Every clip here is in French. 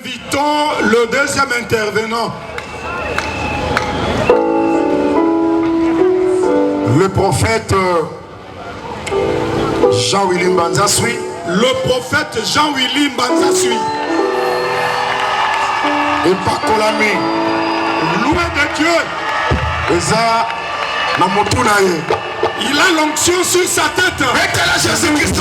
invitons le deuxième intervenant. Le prophète Jean-Willy Mbanza suit. Le prophète Jean-Willy Mbanza suit. Et par Kolami, loin de Dieu, il a l'onction sur sa tête. Mettez-la Jésus-Christ.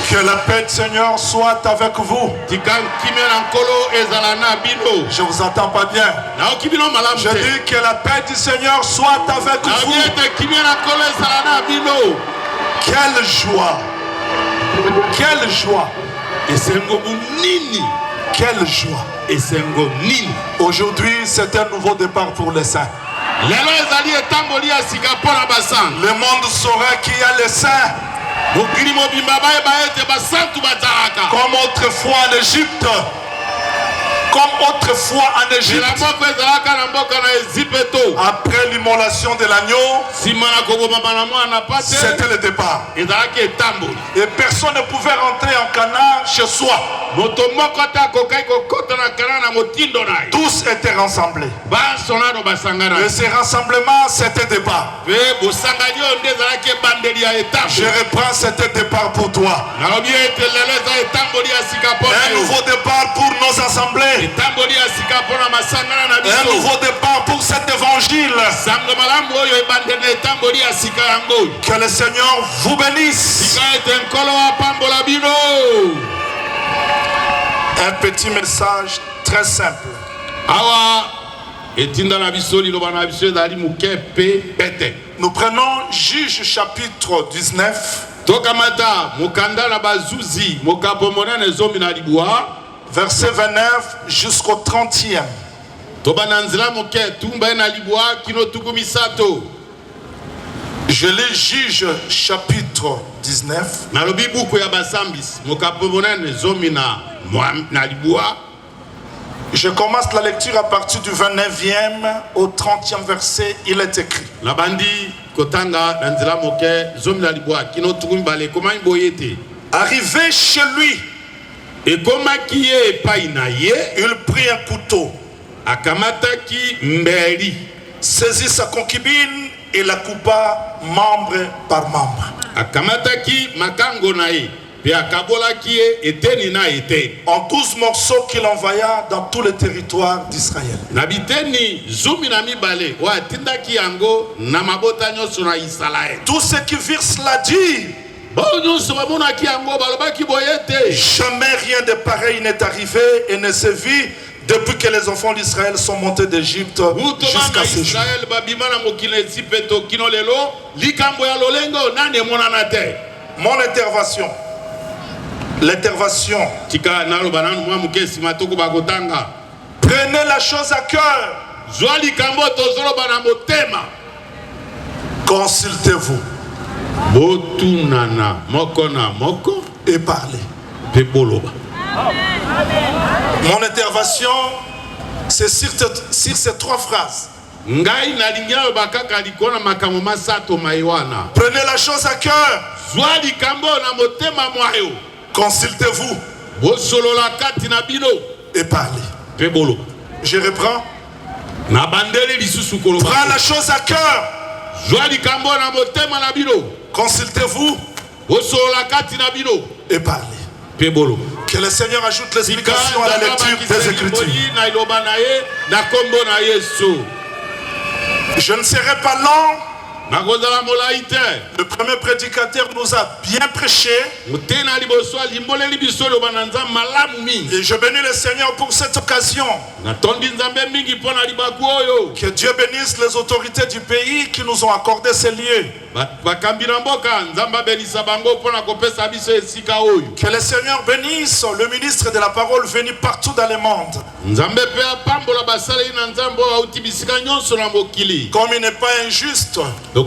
Que la paix du Seigneur soit avec vous. Je vous entends pas bien. Je dis que la paix du Seigneur soit avec vous. Quelle joie. Quelle joie. Quelle joie. Aujourd'hui, c'est un nouveau départ pour les saints. Le monde saura qu'il y a les saints. Comme autrefois en Égypte. Comme autrefois en Égypte. Après l'immolation de l'agneau, c'était le départ. Et personne ne pouvait rentrer en Canaan chez soi. Tous étaient rassemblés. Et ces rassemblements, c'était départ. Je reprends cet départ pour toi. Un nouveau départ pour nos assemblées. Un nouveau départ pour cet évangile. Que le Seigneur vous bénisse. Un petit message très simple. Nous prenons Juge chapitre 19. Verset 29 jusqu'au 30e. Je les Juge chapitre 19. Je commence la lecture à partir du 29e au 30e verset. Il est écrit. Arrivé chez lui, il prit un couteau, saisit sa concubine et la coupa membre par membre. En 12 morceaux qu'il envoya dans tout le territoire d'Israël. Tous ceux qui virent cela dirent: jamais rien de pareil n'est arrivé et ne se vit depuis que les enfants d'Israël sont montés d'Égypte jusqu'à ce jour. Mon intervention. L'intervention. Prenez la chose à cœur. Consultez-vous. Et parlez. Mon intervention, c'est sur ces 3 phrases. Prenez la chose à cœur. Consultez-vous. Et parlez. Je reprends. Prends la chose à cœur. Consultez-vous. Et parlez. Que le Seigneur ajoute l'explication à la lecture des Écritures. Je ne serai pas long Le premier prédicateur nous a bien prêché. Et je bénis le Seigneur pour cette occasion. Que Dieu bénisse les autorités du pays qui nous ont accordé ces lieux. Que le Seigneur bénisse le ministre de la parole venu partout dans le monde. Comme il n'est pas injuste, qu'il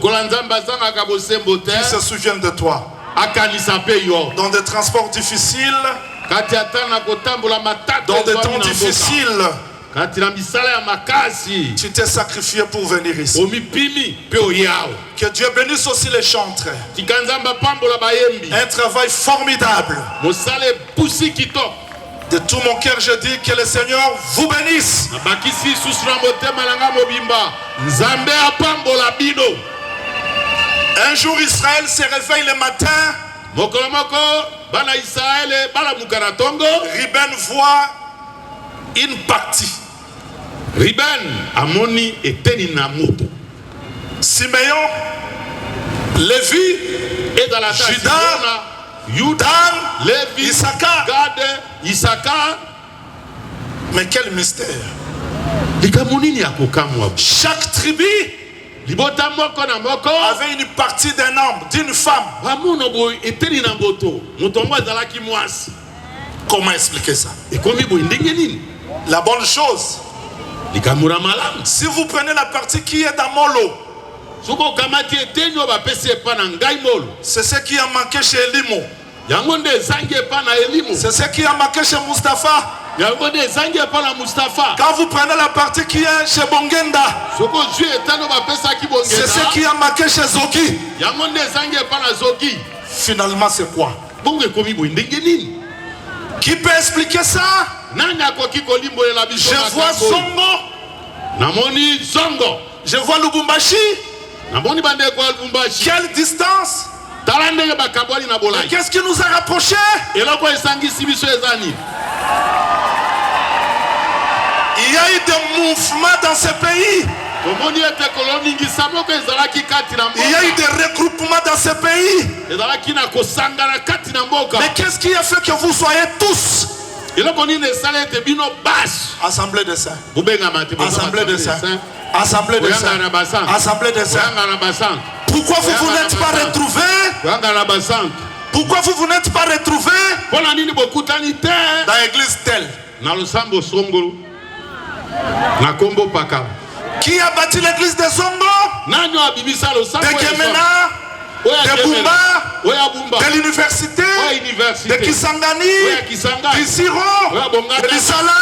se souvienne de toi. Dans des transports difficiles, dans des temps difficiles, tu t'es sacrifié pour venir ici. Que Dieu bénisse aussi les chantres. Un travail formidable. De tout mon cœur, je dis que le Seigneur vous bénisse. Un jour, Israël se réveille le matin. Ruben voit une partie. Simeon, Lévi, Judas, Dan, Issachar. Mais quel mystère! Chaque tribu avait une partie d'un homme, d'une femme. Comment expliquer ça? La bonne chose, si vous prenez la partie qui est dans Molo, c'est ce qui a manqué chez Elimo. C'est ce qui a manqué chez Mustapha. Quand vous prenez la partie qui est chez Bongenda, c'est ce qui a manqué chez Zogi. Finalement, c'est quoi? Qui peut expliquer ça? Je vois Zongo. Je vois Lubumbashi. Quelle distance? Mais qu'est-ce qui nous a rapprochés? Il y a eu des mouvements dans ce pays. Il y a eu des regroupements dans ce pays. Mais qu'est-ce qui a fait que vous soyez tous Assemblée de saints? Assemblée de saints. Assemblée de saints. Assemblée de saints. Pourquoi vous n'êtes pas retrouvés? Pourquoi vous n'êtes pas retrouvés dans l'église telle? Qui a bâti l'église de Zongo? De Gemena? De Bumba? De l'université? De Kisangani? De Siro? De Lisala?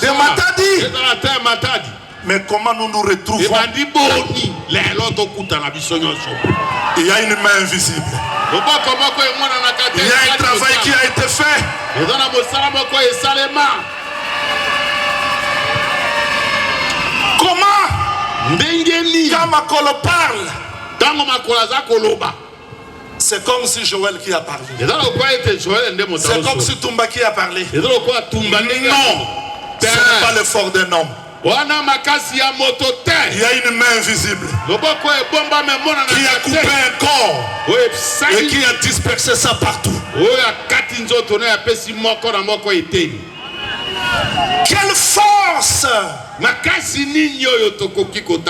De Matadi? Mais comment nous nous retrouvons? Il y a une main invisible. Il y a un travail qui a été fait. Comment? Quand Makolo parle, c'est comme si Joël qui a parlé. C'est comme si Tumba qui a parlé. Non, ce n'est pas l'effort d'un homme. Il y a une main invisible qui a coupé un corps et qui a dispersé ça partout. Quelle force!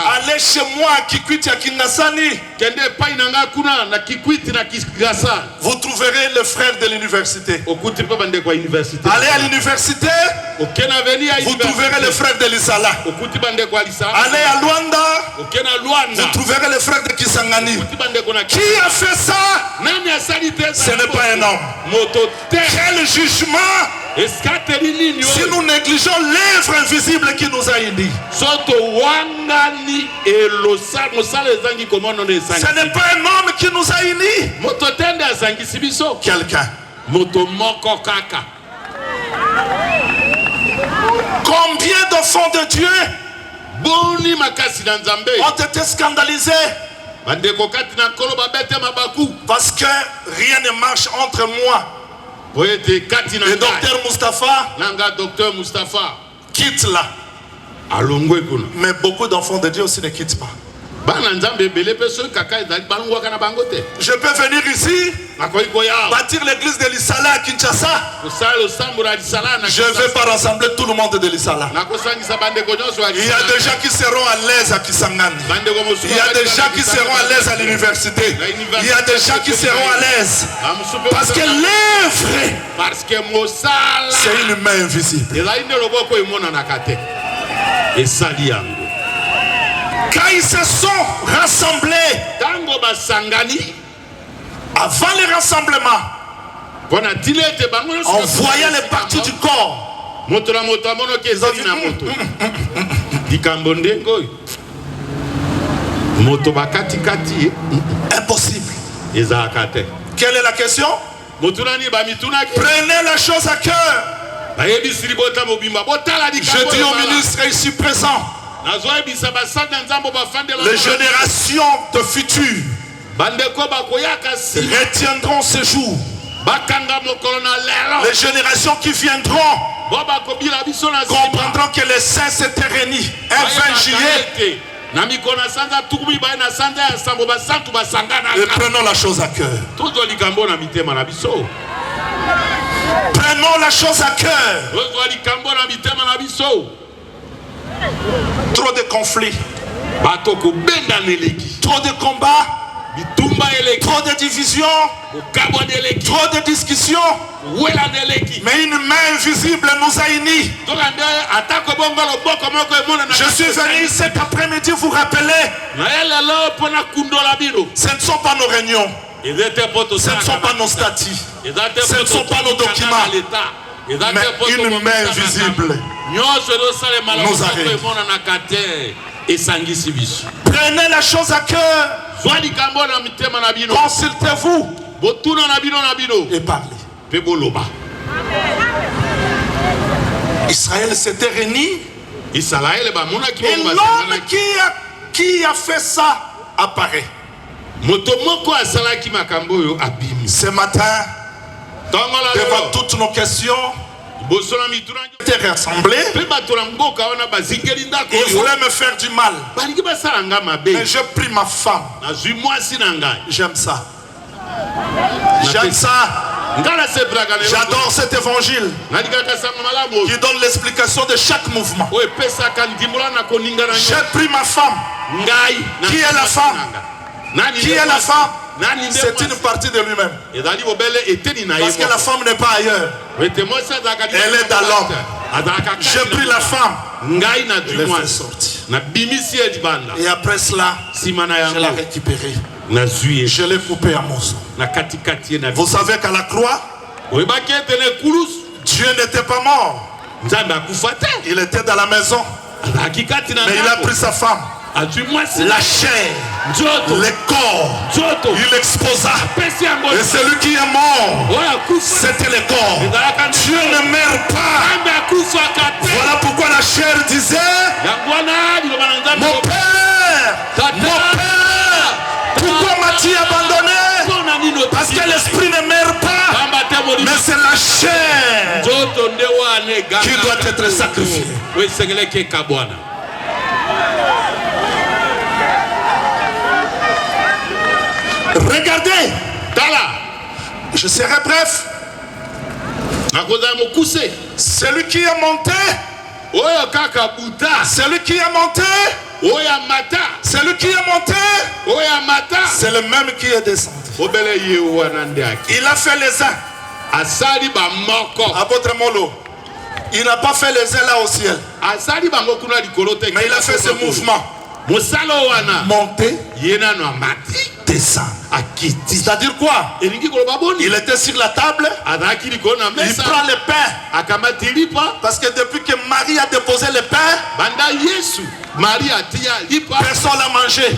Allez chez moi à Kikwit à Kingasani. Vous trouverez le frère de l'université. Allez à l'université. Vous trouverez le frère de l'Isala. Allez à Luanda. Vous trouverez le frère de Kisangani. Qui a fait ça? Ce n'est pas un homme. Quel jugement! Si nous négligeons l'œuvre invisible qui nous a unis. Ce n'est pas un homme qui nous a unis. Quelqu'un. Combien d'enfants de Dieu ont été scandalisés parce que rien ne marche entre moi et docteur Mustapha quitte là. Mais beaucoup d'enfants de Dieu aussi ne quittent pas. Je peux venir ici, bâtir l'église de l'Isala à Kinshasa. Je ne vais pas rassembler tout le monde de l'Isala. Il y a des gens qui seront à l'aise à Kisangani. Il y a des gens qui seront à l'aise à l'université. Il y a des gens qui seront à l'aise. Parce que l'œuvre, c'est une main invisible. Quand ils se sont rassemblés, avant le rassemblement, on voyait les parties du corps. Impossible. Quelle est la question? Prenez la chose à cœur. Je dis au ministre ici présent, les générations de futurs retiendront ce jour. Les générations qui viendront comprendront que les saints s'étaient réunis un 20 juillet. Et prenons la chose à cœur. Prenons la chose à cœur. Trop de conflits, trop de combats, trop de divisions, trop de discussions. Mais une main invisible nous a unis. Je suis venu cet après-midi vous rappeler, ce ne sont pas nos réunions, ce ne sont pas nos statuts, ce ne sont pas nos documents, mais une main invisible nous a réunis. Prenez la chose à cœur. Consultez-vous et parlez. Israël s'était réuni. Et l'homme qui a fait ça apparaît. Ce matin, devant toutes nos questions, était rassemblé. Il voulait me faire du mal. Mais je prie ma femme. J'aime ça. J'aime ça. J'adore cet évangile qui donne l'explication de chaque mouvement. J'ai pris ma femme. Qui est la femme? Qui est la femme? C'est une partie de lui-même. Parce que la femme n'est pas ailleurs. Elle est dans l'homme. J'ai pris la femme. Je l'ai fait sortir. Et après cela, je l'ai récupérée. Je l'ai coupé à morceaux. Vous savez qu'à la croix, Dieu n'était pas mort. Il était dans la maison. Mais il a pris sa femme. La chair, le corps, il exposa. Et celui qui est mort, c'était le corps. Dieu ne meurt pas. Voilà pourquoi la chair disait: mon père, pourquoi m'as-tu abandonné? Parce que l'esprit ne meurt pas, mais c'est la chair qui doit être sacrifiée. Regardez, je serai bref. Celui qui est monté, celui qui est monté, celui qui est monté, c'est le même qui est descendu. Il a fait les uns à votre molo. Il n'a pas fait les uns là au ciel, mais il a fait ce mouvement. Monter, descendre. C'est-à-dire quoi? Il était sur la table, il prend le pain. Parce que depuis que Marie a déposé le pain, personne n'a mangé.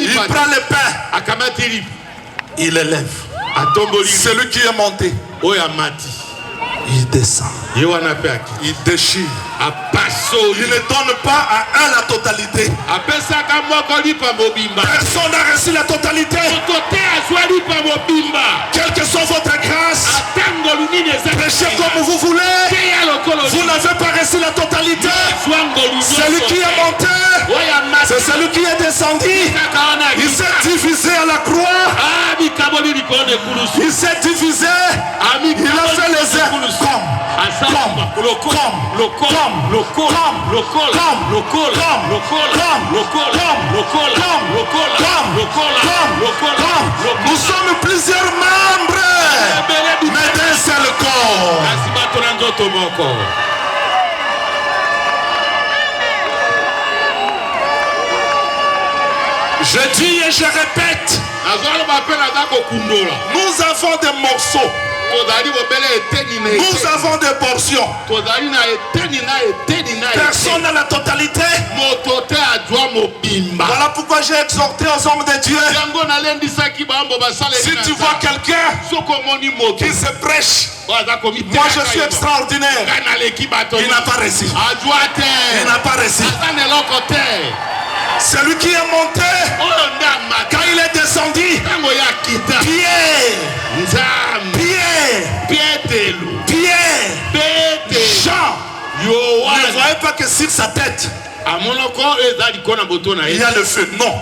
Il prend le pain, il élève. Celui qui est monté, il descend. Il déchire. Il ne donne pas à un la totalité. Personne n'a reçu la totalité. Quelle que soit votre grâce, prêchez comme vous voulez. Vous n'avez pas reçu la totalité. Celui qui est monté, c'est celui qui est descendu. Il s'est divisé. Il a fait les airs Nous sommes plusieurs membres, mais d'un seul corps. Je dis et je répète, nous avons des morceaux. Nous avons des portions. Personne n'a la totalité. Voilà pourquoi j'ai exhorté aux hommes de Dieu. Si tu vois quelqu'un qui se prêche, moi je suis extraordinaire, il n'a pas réussi. Il n'a pas réussi. Celui qui est monté, quand il est descendu, Jean ne voyait pas que sur sa tête il y a le feu. Non,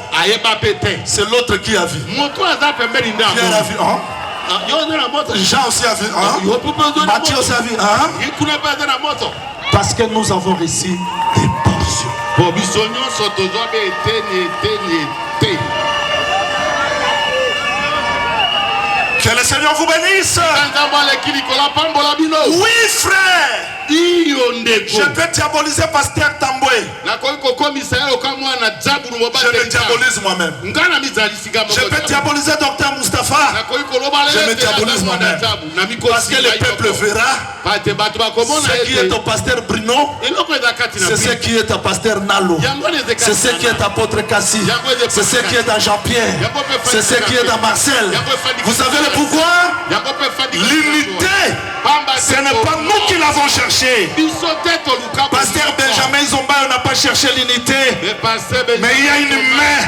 c'est l'autre qui a vu. Pierre a vu, hein? Jean aussi a vu, hein? Matthieu aussi a vu, hein? Parce que nous avons reçu des portions. Que le Seigneur vous bénisse. Oui, frère. Je peux diaboliser Pasteur Tamboué. Je me diabolise moi-même. Je peux diaboliser Docteur Moustapha. Je me diabolise moi-même. Parce que le peuple verra ce qui est au pasteur Bruno, c'est ce qui est au pasteur Nalo, c'est ce qui est à apôtre Cassie, c'est ce qui est à Jean-Pierre, c'est ce qui est à Marcel. Vous savez le pouvoir? L'unité. Ce n'est pas nous qui l'avons cherché. Pasteur Benjamin Zomba, on n'a pas cherché l'unité. Mais il y a une main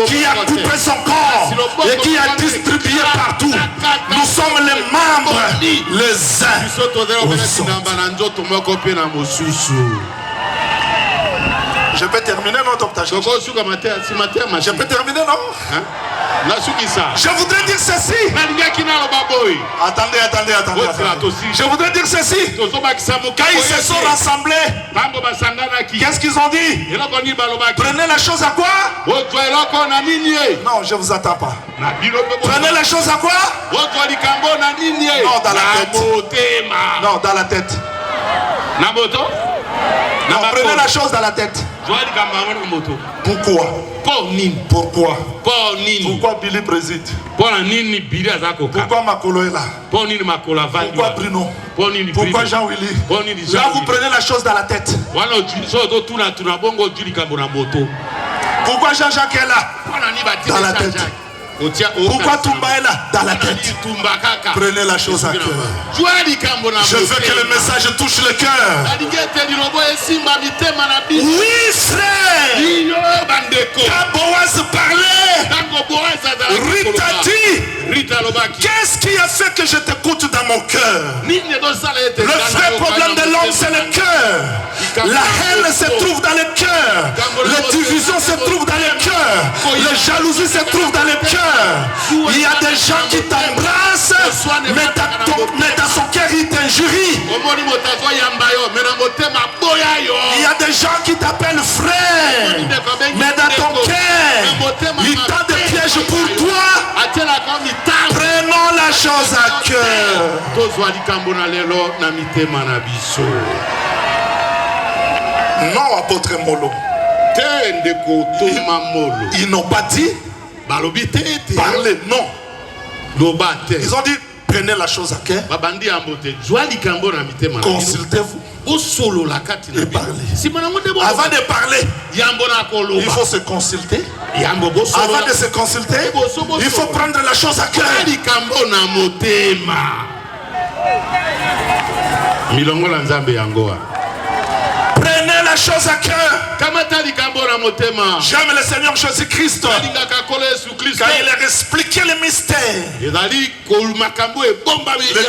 qui a coupé son corps et qui a distribué partout. Nous sommes les membres les uns aux autres. Je peux terminer, non, docteur? Je peux terminer, non? Je voudrais dire ceci. Attendez. Je voudrais dire ceci. Quand ils se sont rassemblés, qu'est-ce qu'ils ont dit? Prenez la chose à quoi? Non, je ne vous attends pas. Prenez la chose à quoi? Non, dans la tête. Non, dans la tête. Non, prenez la chose dans la tête. Pourquoi? Pourquoi Billy préside? Pourquoi Makolo est là? Pourquoi Bruno? Pourquoi Jean-Willy? Là, vous prenez la chose dans la tête. Pourquoi Jean-Jacques est là? Dans la tête. Pourquoi Toumba est là? Dans la tête. Prenez la chose à cœur. Je veux que le message touche le cœur. Oui, frère. Quand Boaz parlait, Rita dit, qu'est-ce qui a fait que je t'écoute dans mon cœur? Le vrai problème de l'homme, c'est le cœur. La haine se trouve dans le cœur. La division se trouve dans le cœur. La jalousie se trouve dans le cœur. Il y a des gens qui t'embrassent, mais dans son cœur ils t'injurient. Il y a des gens qui t'appellent frère, mais dans ton cœur ils tendent des pièges pour toi. Prenons la chose à cœur. Non, apôtre Molo. Ils n'ont pas dit parlez, non. Ils ont dit prenez la chose à cœur. Consultez-vous et parlez. Avant de parler, il faut se consulter. Avant de se consulter, il faut prendre la chose à cœur. Prenez la chose à cœur. J'aime le Seigneur Jésus-Christ. Quand il a expliqué le mystère, les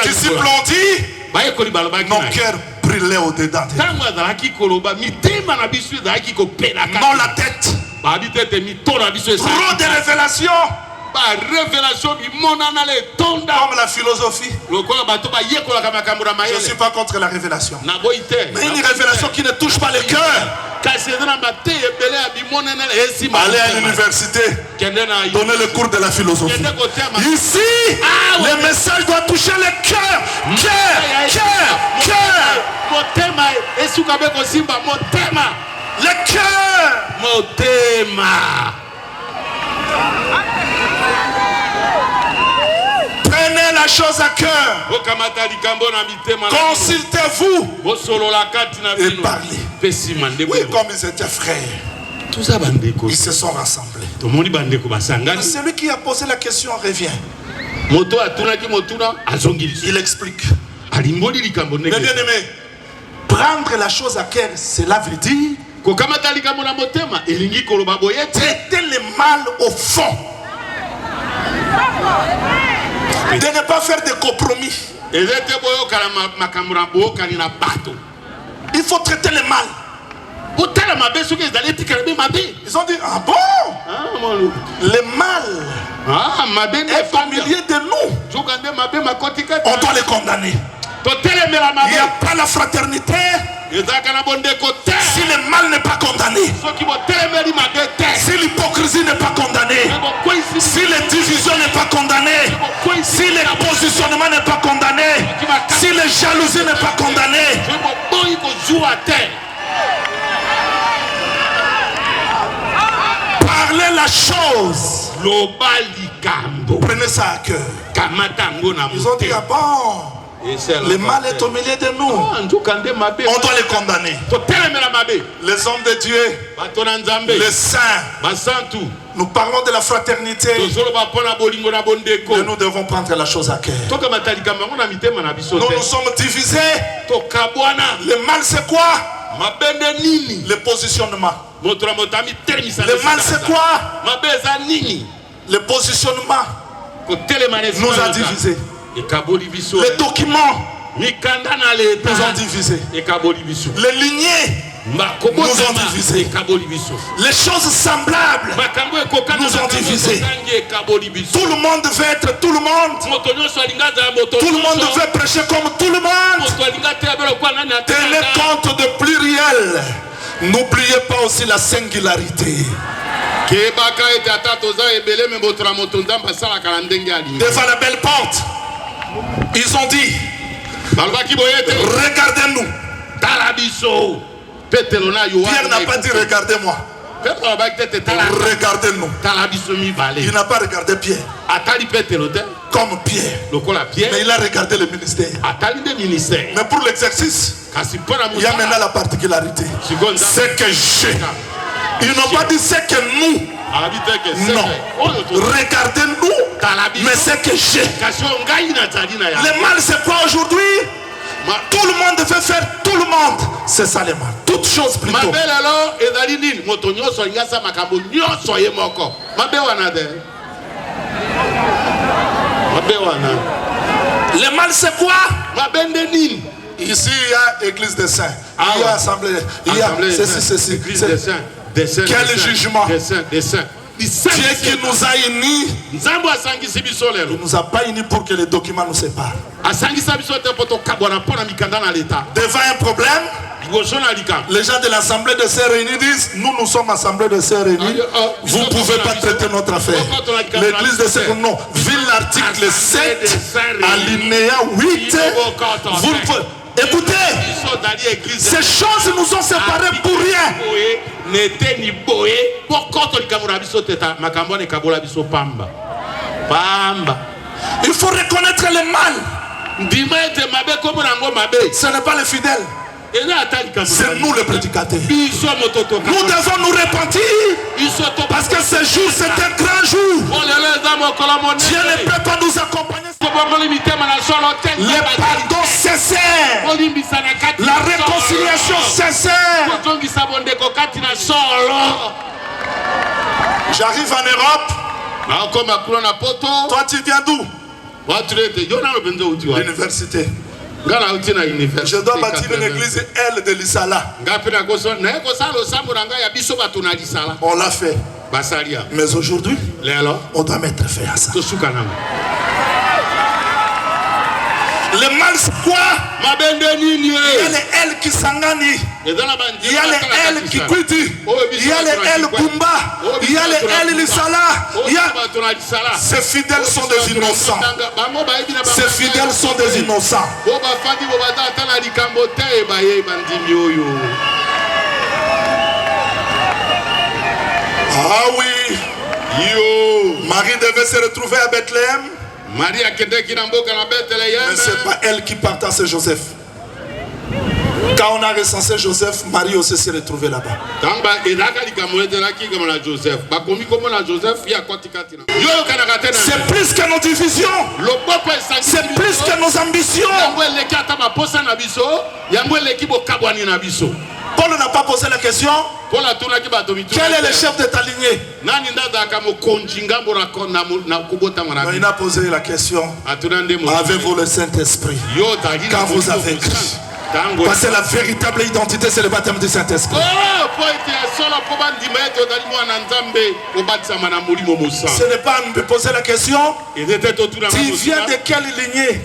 disciples ont dit, nos cœurs brillaient au-dedans. Non la tête. Trop de révélations. Comme la philosophie. Je ne suis pas contre la révélation. Mais une révélation qui ne touche pas le cœur. Allez à l'université, donnez le cours de la philosophie. Ici, le message doit toucher le cœur. Le cœur. Prenez la chose à cœur. Consultez-vous et parlez. Oui, comme ils étaient frères, ils se sont rassemblés. Celui qui a posé la question revient. Il explique. Mais bien aimé, prendre la chose à cœur, cela veut dire traiter le mal au fond. De ne pas faire de compromis. Il faut traiter le mal. Ils ont dit, ah bon? Le mal est au milieu de nous. On doit les condamner. Il n'y a pas la fraternité si le mal n'est pas condamné, si l'hypocrisie n'est pas condamnée, si la division n'est pas condamnée, si le positionnement n'est pas condamné, si la jalousie n'est pas condamnée. Parlez la chose. Prenez ça à cœur. Ils ont dit, ah bon, le mal est au milieu de nous. On doit les condamner. Les hommes de Dieu, les saints, nous parlons de la fraternité. Mais nous devons prendre la chose à cœur. Nous nous sommes divisés. Le mal c'est quoi? Le positionnement. Le mal c'est quoi? Le positionnement nous a divisés. Les documents nous ont divisés. Les lignées nous ont divisés. Les choses semblables nous ont divisés. Tout le monde veut être tout le monde. Tout le monde veut prêcher comme tout le monde. Tenez compte de pluriel. N'oubliez pas aussi la singularité. Devant la belle porte, ils ont dit, regardez-nous. Pierre n'a pas dit regardez-moi. Regardez-nous. Il n'a pas regardé Pierre comme Pierre, mais il a regardé le ministère. Mais pour l'exercice, il y a maintenant la particularité. C'est que j'ai. Ils n'ont pas dit c'est que nous. Non. Regardez-nous, mais c'est que j'ai. Le mal c'est quoi aujourd'hui? Tout le monde veut faire tout le monde. C'est ça le mal. Toutes choses plutôt. Le mal c'est quoi? Ici il y a église des saints. Il y a assemblée. Il y a ceci. Quel jugement? Dieu qui nous a unis, il ne nous a pas unis pour que les documents nous séparent. Devant un problème, les gens de l'assemblée de sœurs réunies disent, nous sommes assemblée de sœurs réunies, vous ne pouvez pas traiter notre affaire. L'église de sœurs, non. Vu l'article 7, alinéa 8, vous ne pouvez... Écoutez, ces choses nous ont séparés pour rien. Il faut reconnaître le mal. Ce n'est pas les fidèles. C'est nous les prédicateurs. Nous devons nous repentir. Parce que ce jour c'est un grand jour. Dieu ne peut pas nous accompagner. Le pardon sincère. La réconciliation sincère. J'arrive en Europe. Toi tu viens d'où? L'université. Je dois bâtir une église L de l'Isala. On l'a fait. Mais aujourd'hui, on doit mettre fin à ça. Le mal c'est quoi? Il y a les L qui s'engagent. Il y a les L qui quittent. Il y a les L Kumba. Il y a les L Lisala. Ces fidèles sont des innocents. Ces fidèles sont des innocents. Ah oui. Marie devait se retrouver à Bethléem. Mais ce n'est pas elle qui partait, c'est Joseph. Quand on a recensé Joseph, Marie aussi s'est retrouvée là-bas. C'est plus que nos divisions. C'est plus que nos ambitions. Paul n'a pas posé la question. Quel est le chef de ta lignée? Il a posé la question. Avez-vous le Saint-Esprit quand vous avez écrit? Parce que la véritable identité, c'est le baptême du Saint-Esprit. Ce n'est pas à me poser la question. Tu viens de quelle lignée?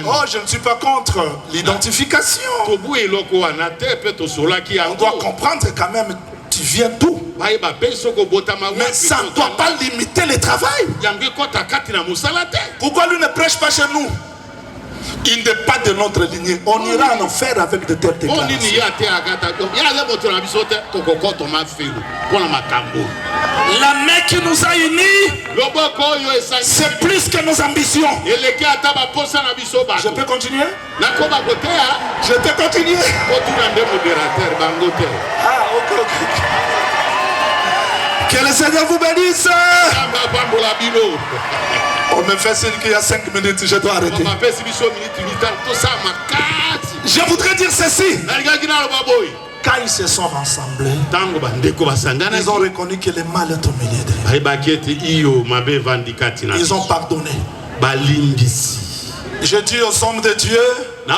Oh, je ne suis pas contre l'identification. On doit comprendre quand même, tu viens d'où? Mais ça ne doit pas limiter le travail. Pourquoi lui ne prêche pas chez nous? Il n'est pas de notre lignée. On ira en enfer avec de telles déclarations. La main qui nous a unis, c'est plus que nos ambitions. Je peux continuer? Je peux continuer? Ah, ok. Que le Seigneur vous bénisse. On me fait signe qu'il y a 5 minutes, je dois arrêter. Je voudrais dire ceci. Quand ils se sont rassemblés, ils ont reconnu que le mal est au milieu d'eux. Ils ont pardonné. Je dis aux hommes de Dieu, ce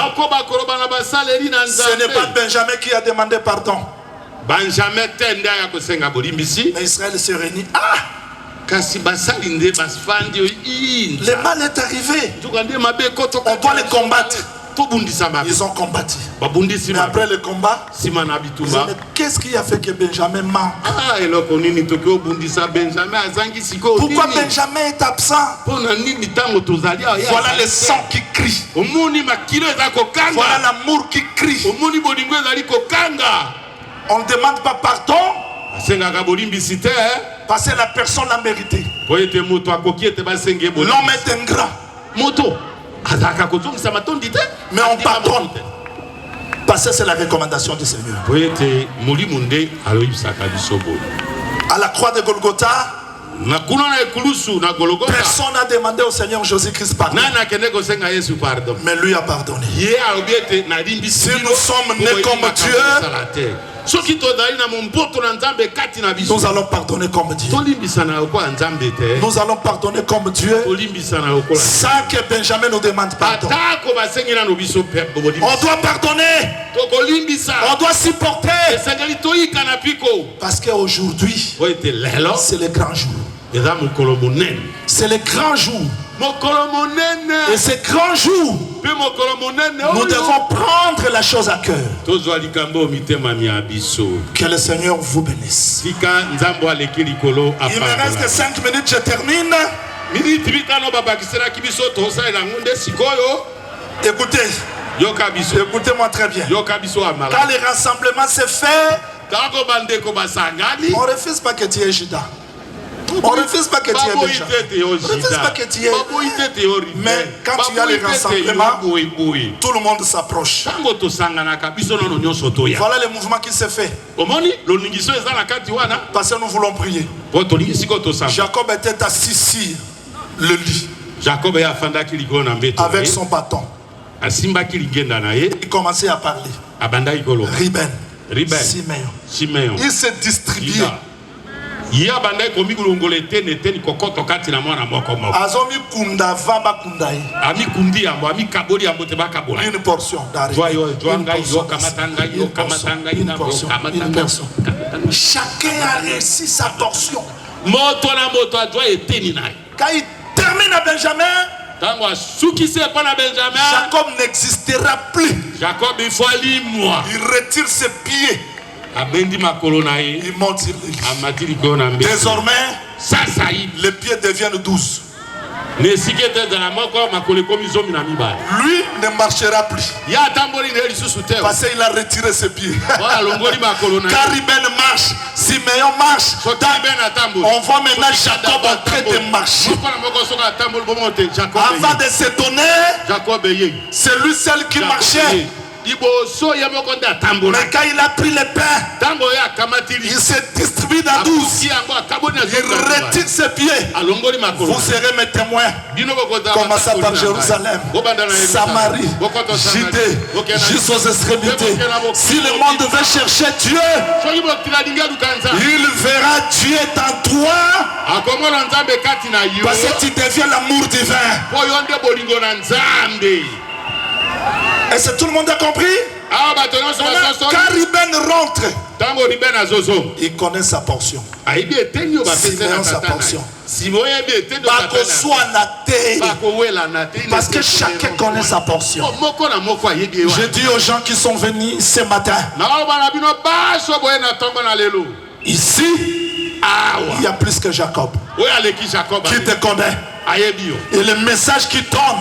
n'est pas Benjamin qui a demandé pardon. Mais Israël se réunit. Ah! Le mal est arrivé. On doit le combattre. Ils ont combattu. Mais après le combat, qu'est-ce qui a fait que Benjamin manque? Pourquoi Benjamin est absent? Voilà le sang qui crie. Voilà l'amour qui crie. On ne demande pas pardon parce que la personne l'a mérité. L'homme est ingrat. Mais on pardonne parce que c'est la recommandation du Seigneur. À la croix de Golgotha, personne n'a demandé au Seigneur Jésus-Christ pardon. Mais lui a pardonné. Si nous sommes nés comme Dieu, nous allons pardonner comme Dieu. Nous allons pardonner comme Dieu sans que Benjamin nous demande pardon. On doit pardonner. On doit supporter. Parce qu'aujourd'hui, c'est le grand jour. C'est le grand jour. Et ce grand jour, nous devons prendre la chose à cœur. Que le Seigneur vous bénisse. Il me reste 5 minutes, je termine. Écoutez, écoutez-moi très bien. Quand le rassemblement s'est fait, on ne refuse pas que tu es Judas. On ne refuse pas que tu es Benjamin. On ne refuse pas que tu es. Mais quand tu as le rassemblement, tout le monde s'approche. Voilà le mouvement qui s'est fait. Parce que nous voulons prier. Jacob était assis sur le lit avec son bâton. Il commençait à parler. Ruben, Simeon. Il s'est distribué. Azomi kunda vamba kundai. Ami kundi ambo, ami kabori ambo te bakabola. Une portion d'arrêt. Une portion. Chacun a réussi sa portion. Quand il termine à Benjamin, Jacob n'existera plus. Il retire ses pieds. Il monte sur l'église. Désormais, les pieds deviennent 12. Lui ne marchera plus parce qu'il a retiré ses pieds. Car Ruben marche, Siméon marche. On voit maintenant Jacob en train de marcher. Avant de s'étonner, c'est lui seul qui marchait. Mais quand il a pris le pain, il se distribue dans 12. Il retire ses pieds. Vous serez mes témoins. Commençant par Jérusalem, Samarie, Judée, jusqu'aux extrémités. Si le monde veut chercher Dieu, il verra Dieu en toi. Parce que tu deviens l'amour divin. Est-ce que tout le monde a compris? Quand Ruben rentre, il connaît sa portion. Siméon sa portion. Parce que chacun connaît sa portion. Je dis aux gens qui sont venus ce matin, ici, il y a plus que Jacob qui te connaît. Et le message qui tombe,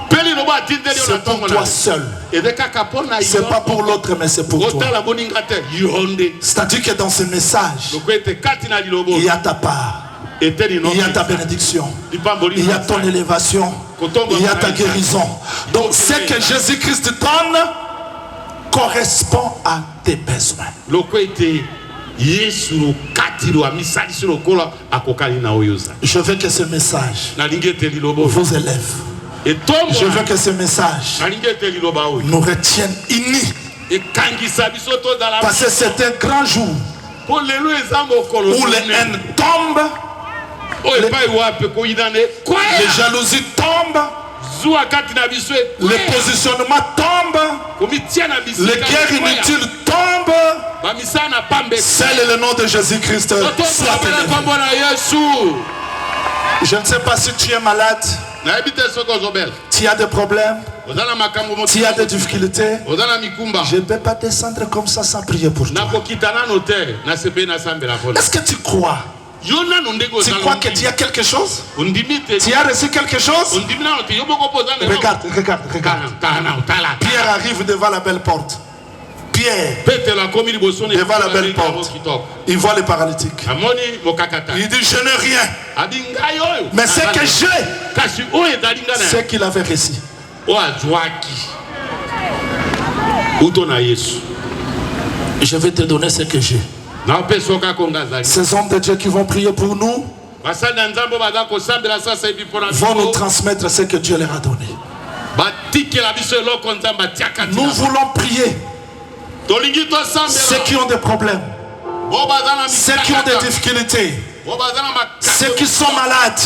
c'est pour toi seul. C'est pas pour l'autre, mais c'est pour toi. C'est-à-dire que dans ce message, il y a ta part, il y a ta bénédiction, il y a ton élévation, il y a ta guérison. Donc ce que Jésus-Christ donne correspond à tes besoins. Je veux que ce message vous élève. Je veux que ce message nous retienne unis. Parce que c'est un grand jour où les haines tombent, les jalousies tombent, les positionnements tombent, les guerres inutiles tombent. Seul est le nom de Jésus-Christ soit élevé. Je ne sais pas si tu es malade, tu as des problèmes, tu as des difficultés. Je ne peux pas descendre comme ça sans prier pour toi. Est-ce que tu crois? Tu crois que tu as quelque chose? Tu as reçu quelque chose? Regarde. Pierre arrive devant la belle porte. Pierre, devant la belle porte, il voit les paralytiques. Il dit: je n'ai rien, mais ce que j'ai, c'est qu'il avait réussi. Je vais te donner ce que j'ai. Ces hommes de Dieu qui vont prier pour nous vont nous transmettre ce que Dieu leur a donné. Nous voulons prier ceux qui ont des problèmes, ceux qui ont des difficultés, ceux qui sont malades.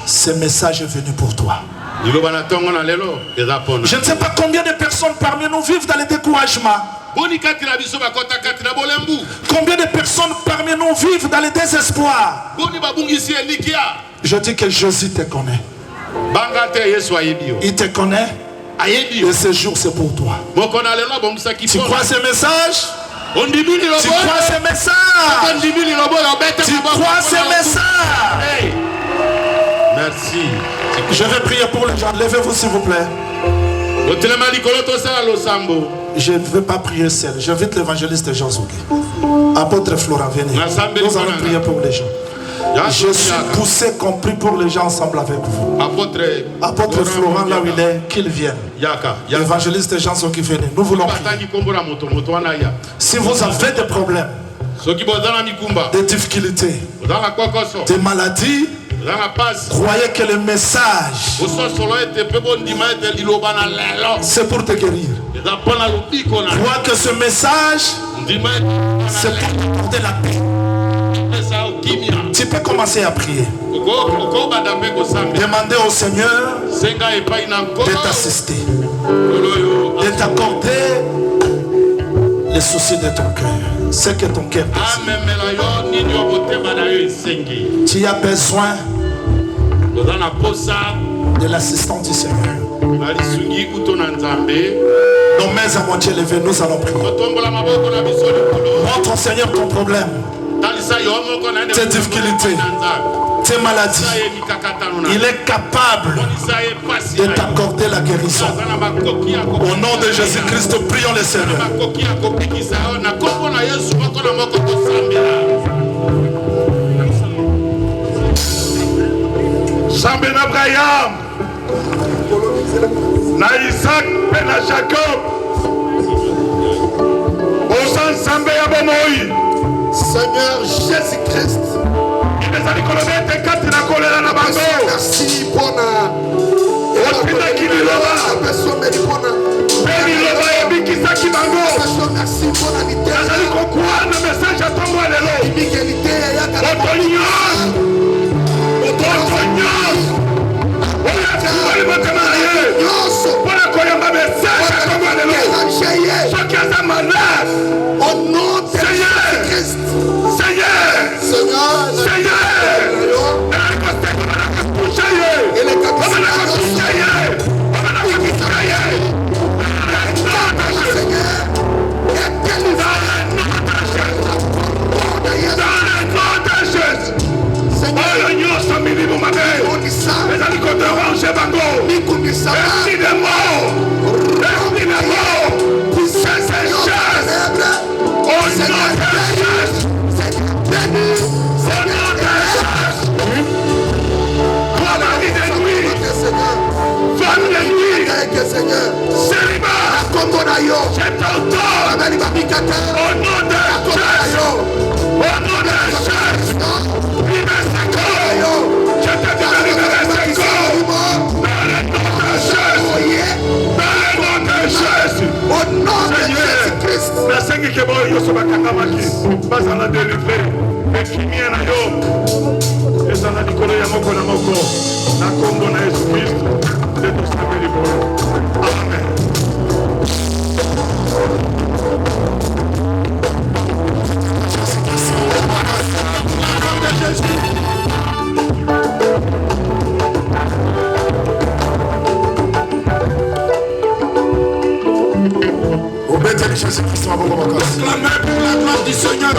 Ce message est venu pour toi. Je ne sais pas combien de personnes parmi nous vivent dans le découragement. Combien de personnes parmi nous vivent dans le désespoir. Je dis que Jésus te connaît. Il te connaît. Et ce jour c'est pour toi. Tu crois ce message? Tu crois ce message? Tu crois ce message? Merci. Je vais prier pour les gens. Levez-vous s'il vous plaît. Je ne veux pas prier seul. J'invite l'évangéliste Jean Zougi. Apôtre Florent, venez. Nous allons prier pour les gens. Je suis poussé, compris pour les gens ensemble avec vous. Apôtre Florent, là où il est, qu'il vienne. L'évangéliste Jean Zougi, venez. Nous voulons prier. Si vous avez des problèmes, des difficultés, des maladies, croyez que le message c'est pour te guérir. Crois que ce message c'est pour te porter la paix. Tu peux commencer à prier. Demandez au Seigneur de t'assister, de t'accorder les soucis de ton cœur. Ce que ton cœur désire. Tu as besoin de l'assistance du Seigneur. Nos mains à moitié levées, nous allons prier. Montre au Seigneur ton problème, tes difficultés, tes maladies. Il est capable de t'accorder la guérison. Au nom de Jésus-Christ, prions le Seigneur. Sambena Abraham, na Isaac, na Jacob, Osan Sambe Abomoi, Seigneur Jésus-Christ, merci pour la au nom de Jésus-Christ, Seigneur, Seigneur, je t'entends au nom de Jésus, au nom de Jésus, libère ce corps, je te dis de libérer ce corps, dans le nom de Jésus, dans le nom de Jésus, au nom de Jésus-Christ. Merci que vous avez délivré, et qui vient à yo, et ça n'a dit qu'on est à moko na moko, na kombo na Jésus-Christ, de tout ça me libère. Amen. Au bête de Jésus-Christ, acclamez pour la gloire du Seigneur.